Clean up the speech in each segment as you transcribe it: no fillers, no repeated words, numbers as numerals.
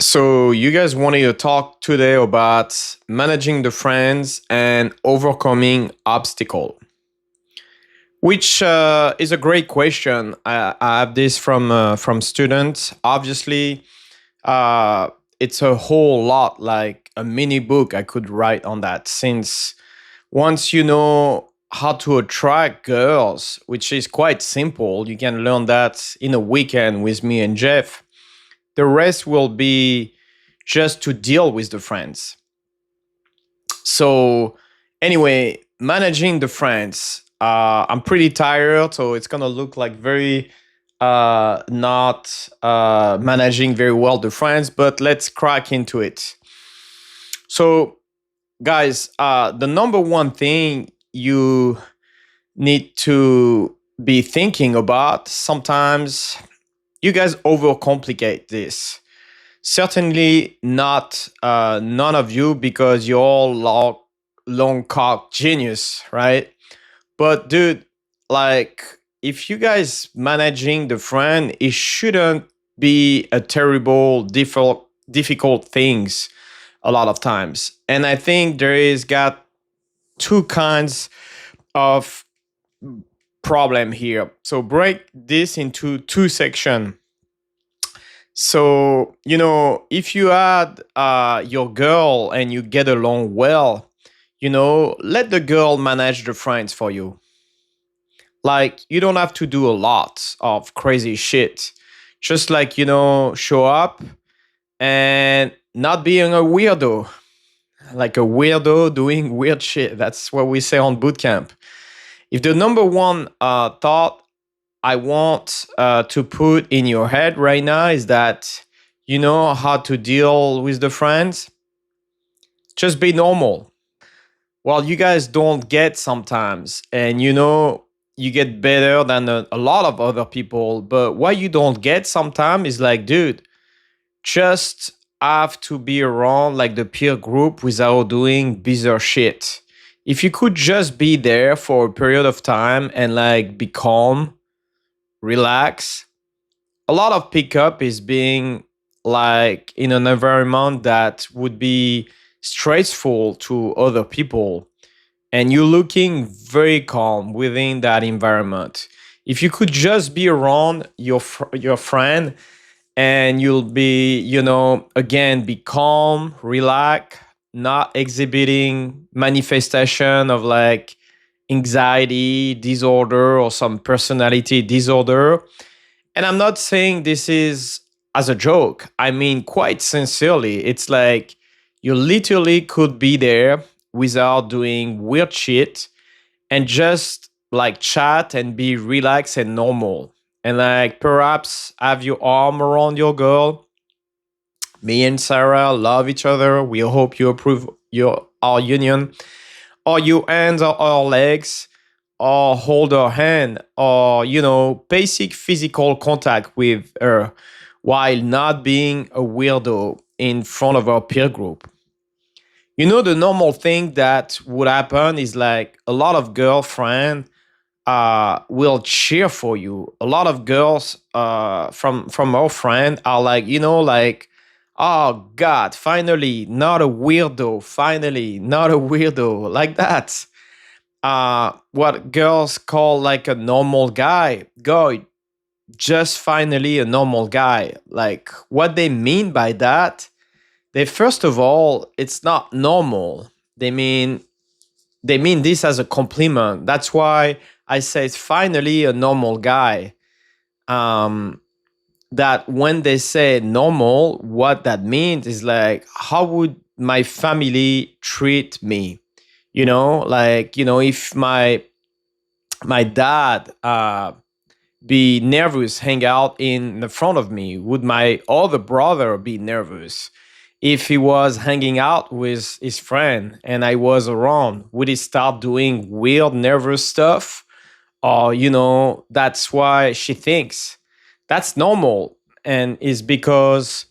So, you guys wanted to talk today about managing the friends and overcoming obstacle, which is a great question. I have this from students. Obviously, it's a whole lot, like a mini book I could write on that. Since once you know how to attract girls, which is quite simple, you can learn that in a weekend with me and Jeff. The rest will be just to deal with the friends. So, anyway, managing the friends. I'm pretty tired, so it's gonna look like very not managing very well the friends, but let's crack into it. So, guys, the number one thing you need to be thinking about sometimes you guys overcomplicate this. Certainly not none of you because you're all long cock genius, right? But dude, like if you guys managing the friend, it shouldn't be a terrible difficult things a lot of times. And I think there is got two kinds of problem here. So break this into two sections. So, if you had your girl and you get along well, let the girl manage the friends for you. Like, you don't have to do a lot of crazy shit. Just like, show up and not being a weirdo, like a weirdo doing weird shit. That's what we say on bootcamp. If the number one thought I want to put in your head right now is that you know how to deal with the friends. Just be normal. Well, you guys don't get sometimes, and you get better than a lot of other people. But what you don't get sometimes is like, dude, just have to be around like the peer group without doing bizarre shit. If you could just be there for a period of time and like be calm, relax. A lot of pickup is being like in an environment that would be stressful to other people, and you're looking very calm within that environment. If you could just be around your friend, and you'll be, again, be calm, relax, not exhibiting manifestation of like anxiety disorder or some personality disorder. And I'm not saying this is as a joke. I mean, quite sincerely, it's like you literally could be there without doing weird shit and just like chat and be relaxed and normal. And like perhaps have your arm around your girl. Me and Sarah love each other. We hope you approve our union, or your hands or our legs, or hold her hand, or basic physical contact with her while not being a weirdo in front of our peer group. The normal thing that would happen is like a lot of girlfriend will cheer for you. A lot of girls from our friend are like, like, oh God, finally not a weirdo, finally not a weirdo, like that. What girls call like a normal guy. Go, just finally a normal guy. Like what they mean by that, they first of all, it's not normal. They mean this as a compliment. That's why I say it's finally a normal guy. Um, that when they say normal, what that means is like, how would my family treat me? Like, if my dad be nervous hang out in the front of me, would my other brother be nervous? If he was hanging out with his friend and I was around, would he start doing weird nervous stuff? Or that's why she thinks that's normal, and is because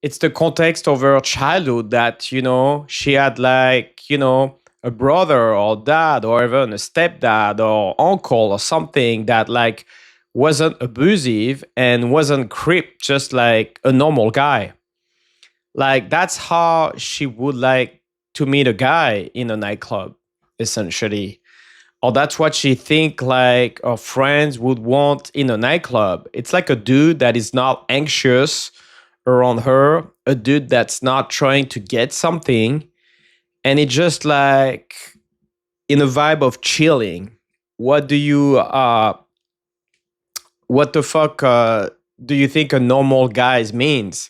it's the context of her childhood that she had like a brother or dad or even a stepdad or uncle or something that like wasn't abusive and wasn't creep, just like a normal guy. Like that's how she would like to meet a guy in a nightclub, essentially. Or that's what she think like her friends would want in a nightclub. It's like a dude that is not anxious around her, a dude that's not trying to get something, and it's just like in a vibe of chilling. What do you what the fuck do you think a normal guys means?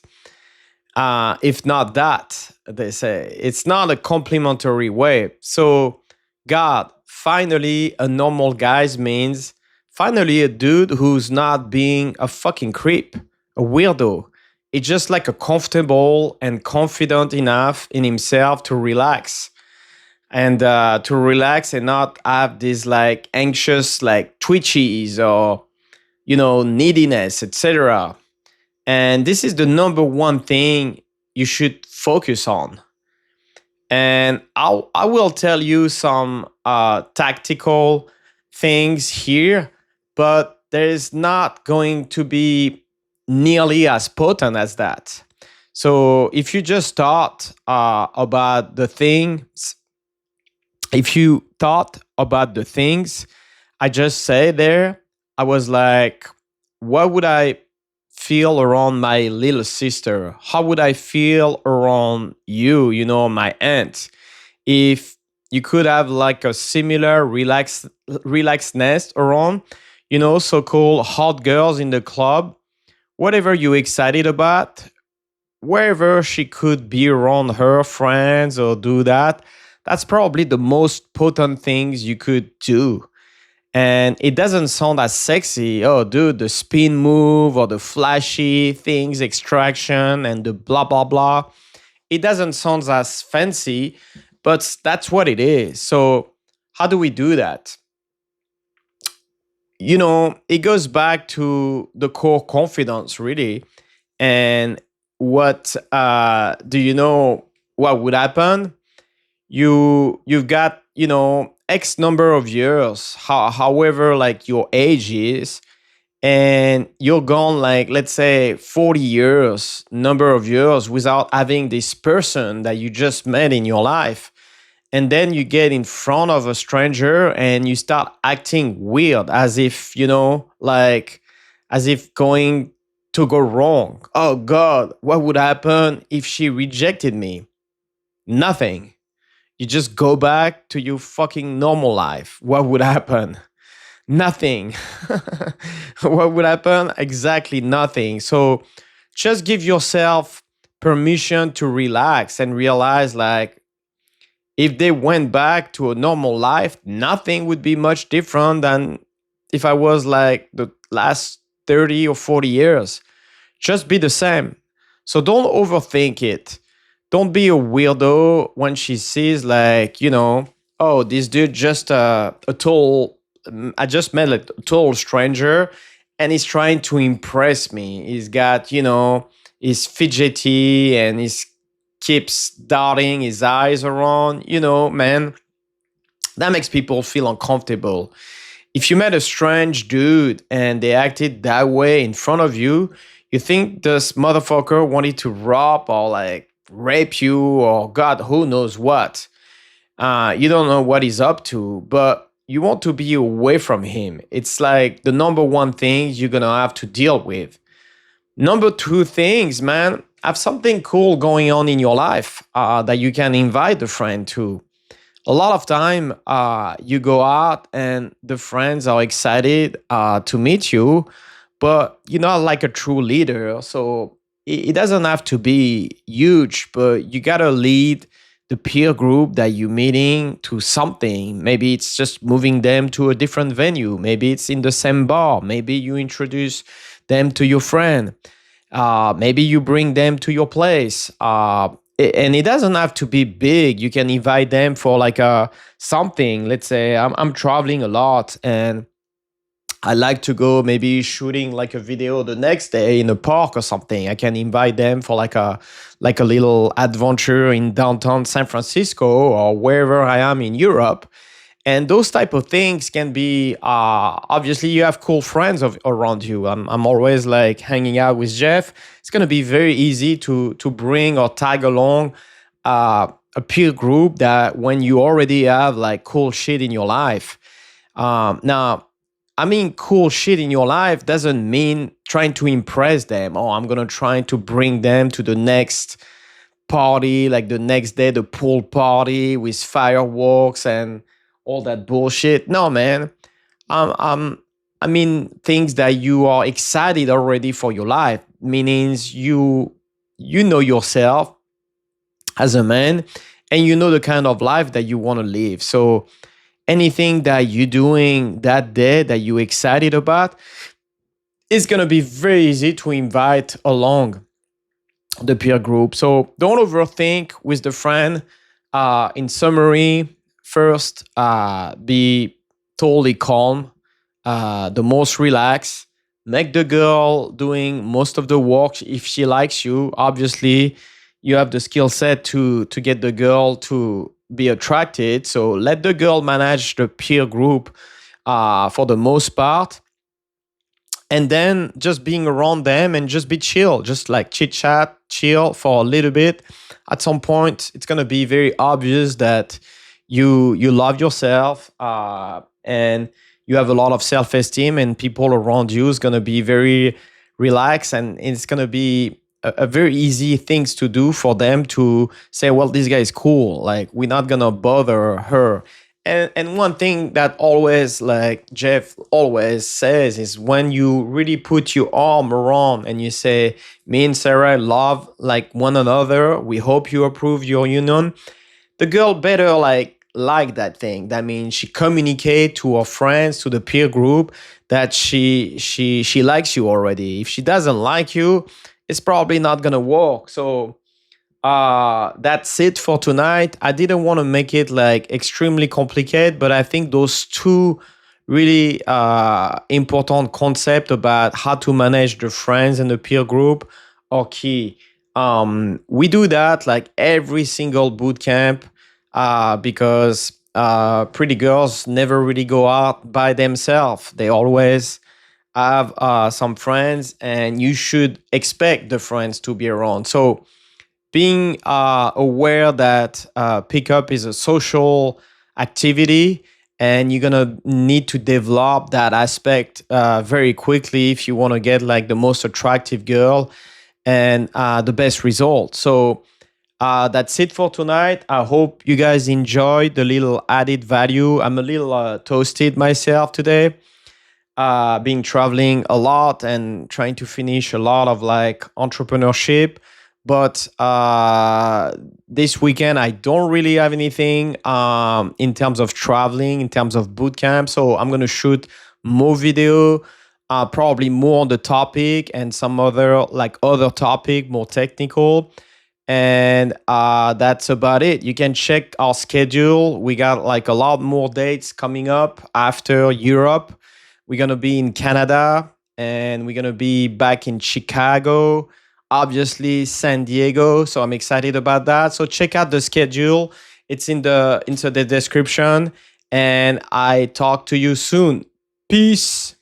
If not that, they say it's not a complimentary way. So, God, finally, a normal guys means finally a dude who's not being a fucking creep, a weirdo. It's just like a comfortable and confident enough in himself to relax and not have these like anxious like twitchies or neediness, etc. And this is the number one thing you should focus on. And I will tell you some tactical things here, but there is not going to be nearly as potent as that. So if you just thought about the things, if you thought about the things I just said there, I was like, what would I feel around my little sister? How would I feel around you, my aunt? If you could have like a similar relaxedness around, so-called hot girls in the club, whatever you're excited about, wherever she could be around her friends or do that, that's probably the most potent things you could do. And it doesn't sound as sexy. Oh, dude, the spin move or the flashy things, extraction, and the blah, blah, blah. It doesn't sound as fancy, but that's what it is. So, how do we do that? It goes back to the core confidence, really. And what do you know what would happen? You've got x number of years, however like your age is, and you're gone like let's say 40 years, number of years without having this person that you just met in your life, and then you get in front of a stranger and you start acting weird as if like as if going to go wrong. Oh god, what would happen if she rejected me? Nothing. You just go back to your fucking normal life. What would happen? Nothing. What would happen? Exactly nothing. So just give yourself permission to relax and realize like if they went back to a normal life, nothing would be much different than if I was like the last 30 or 40 years. Just be the same. So don't overthink it. Don't be a weirdo when she sees like, oh, this dude just a total, I just met like, a total stranger and he's trying to impress me. He's got, he's fidgety and he's keeps darting his eyes around, man, that makes people feel uncomfortable. If you met a strange dude and they acted that way in front of you, you think this motherfucker wanted to rob or like rape you or God, who knows what. You don't know what he's up to, but you want to be away from him. It's like the number one thing you're gonna have to deal with. Number two things, man, have something cool going on in your life that you can invite a friend to. A lot of time, you go out and the friends are excited to meet you, but you're not like a true leader. So it doesn't have to be huge, but you gotta lead the peer group that you're meeting to something. Maybe it's just moving them to a different venue. Maybe it's in the same bar. Maybe you introduce them to your friend. Maybe you bring them to your place. And it doesn't have to be big. You can invite them for like a something. Let's say I'm traveling a lot and I like to go maybe shooting like a video the next day in a park or something. I can invite them for like a little adventure in downtown San Francisco or wherever I am in Europe. And those type of things can be obviously you have cool friends around you. I'm always like hanging out with Jeff. It's going to be very easy to bring or tag along a peer group that when you already have like cool shit in your life. Now, I mean, cool shit in your life doesn't mean trying to impress them. Oh, I'm gonna try to bring them to the next party, like the next day, the pool party with fireworks and all that bullshit. No, man. Um, I mean, things that you are excited already for your life, meanings you know yourself as a man, and you know the kind of life that you want to live. So anything that you're doing that day that you're excited about, it's gonna be very easy to invite along the peer group. So don't overthink with the friend. In summary, first, be totally calm, the most relaxed. Make the girl doing most of the work if she likes you. Obviously, you have the skill set to get the girl to be attracted. So let the girl manage the peer group for the most part, and then just being around them and just be chill, just like chit chat, chill for a little bit. At some point, it's gonna be very obvious that you love yourself, and you have a lot of self esteem, and people around you is gonna be very relaxed, and it's gonna be a very easy things to do for them to say, well, this guy is cool. Like we're not gonna bother her. And one thing that always like Jeff always says is when you really put your arm around and you say, me and Sarah love like one another. We hope you approve your union. The girl better like that thing. That means she communicate to her friends, to the peer group that she likes you already. If she doesn't like you, it's probably not gonna work. So that's it for tonight. I didn't want to make it like extremely complicated, but I think those two really important concept about how to manage the friends and the peer group are key. We do that like every single boot camp because pretty girls never really go out by themselves. They always have some friends, and you should expect the friends to be around. So being aware that pickup is a social activity, and you're gonna need to develop that aspect very quickly if you want to get like the most attractive girl and the best result. So that's it for tonight. I hope you guys enjoyed the little added value. I'm a little toasted myself today, being traveling a lot and trying to finish a lot of like entrepreneurship. But this weekend, I don't really have anything in terms of traveling, in terms of boot camp. So I'm going to shoot more video, probably more on the topic and some other like other topic, more technical. And that's about it. You can check our schedule. We got like a lot more dates coming up after Europe. We're going to be in Canada, and we're going to be back in Chicago, obviously San Diego. So I'm excited about that. So check out the schedule. It's into the description, and I talk to you soon. Peace.